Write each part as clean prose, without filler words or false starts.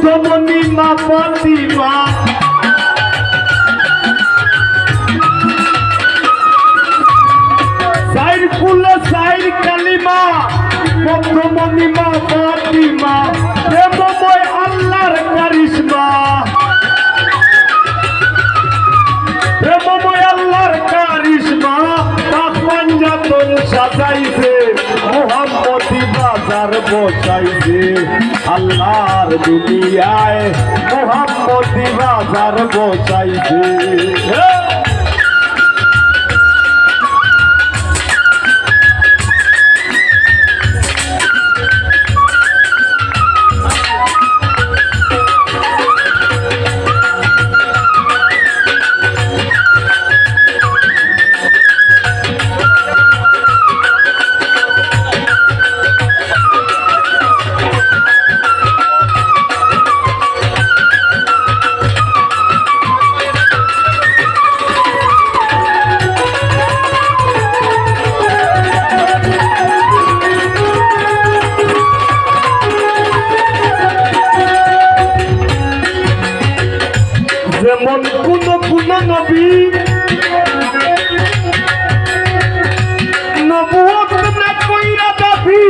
মধ্যমণি মা ফাতিমা সাইর ফুলে সাইর কালিমা মধ্যমণি মা ফাতিমা প্রেমময় আল্লাহর কারিশমা প্রেমময় আল্লাহর কারিশমা পাক পাঞ্জাতন সাজাইছে মোহাম্মদি বাজার বসাইছে আল্লাহর দুনিয়ায় মোহাম্মদি বাজার বসাইছে যেমন কোন নবী নবুয়ত না কইরা দাবি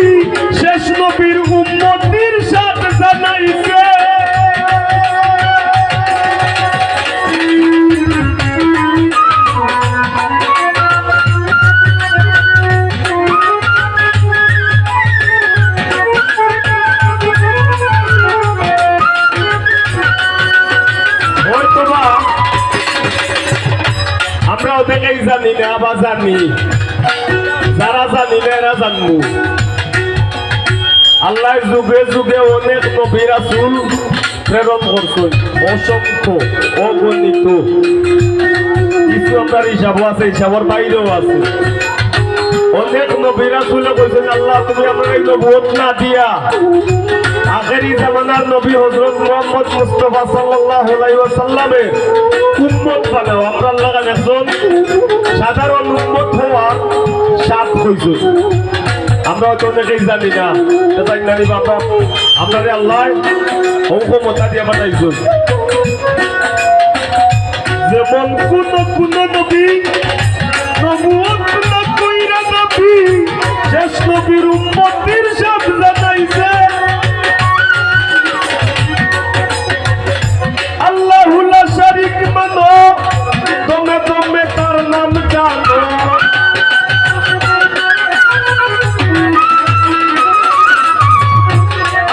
শেষ নবীর উম্মতির সাথে জানাইছে আমরাও দেখেই জানি না আবার জানি যারা জানি না এরা জানবো আল্লাহ যুগে যুগে অনেক নবী রাসূল প্রেরণ করছেন অসংখ্য অগণিত কিছু আপনার হিসাব আছে হিসাবের বাইরেও আছে অনেক নবী রাসূল কইছেন আল্লাহ তুমি আমার এই নবুয়ত না দিয়া আখেরি জামানার নবী হযরত মুহাম্মদ মুস্তাফা সাল্লাল্লাহু আলাইহি ওয়াসাল্লামের উম্মত বানাও আমরা লাগান একজন সাধারণ উম্মত হওয়ার সাথ হইছে আমরা তো অনেকেই জানি না তাই জানি বাবা আপনারে আল্লাহ হুকুমতা দিয়ে বানাইছেন যেমন কোন নবী নবুয়ত না কইরা নবী শেষ নবীর উম্মতির সাথে জানাইছে আল্লাহু লা শারীক মানো তুমি তার নাম জানো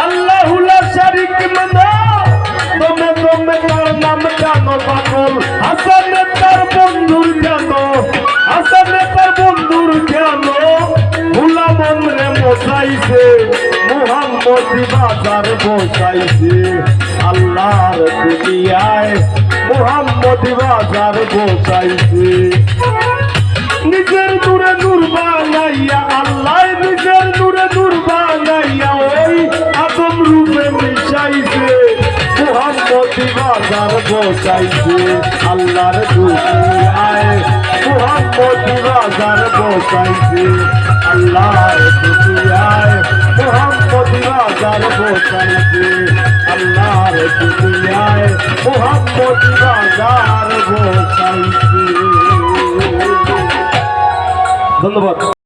আল্লাহু লা শারীক মানো তুমি তার নাম জানো পাগল হাসানে তার বন্ধুর জানো হাসানে তার বন্ধুর জানো গোলামন রে মোসাইছে মুহাম্মদি বাজার বসাইছে আল্লাহর দুনিয়ায় মুহাম্মদি বাজার বসাইছে নিজের নূরে নূর বানাইয়া আল্লাহ নিজের নূরে নূর বানাইয়া ওই আদম রূপে মিশাইছে মুহাম্মদি বাজার বসাইছে আল্লাহর দুনিয়ায় মুহাম্মদি বাজার বসাইছে আল্লাহর দুনিয়ায় মুহাম্মদি বাজার বসাইছে আল্লাহর দুনিয়ায় মুহাম্মদি বাজার বসাইছে ধন্যবাদ।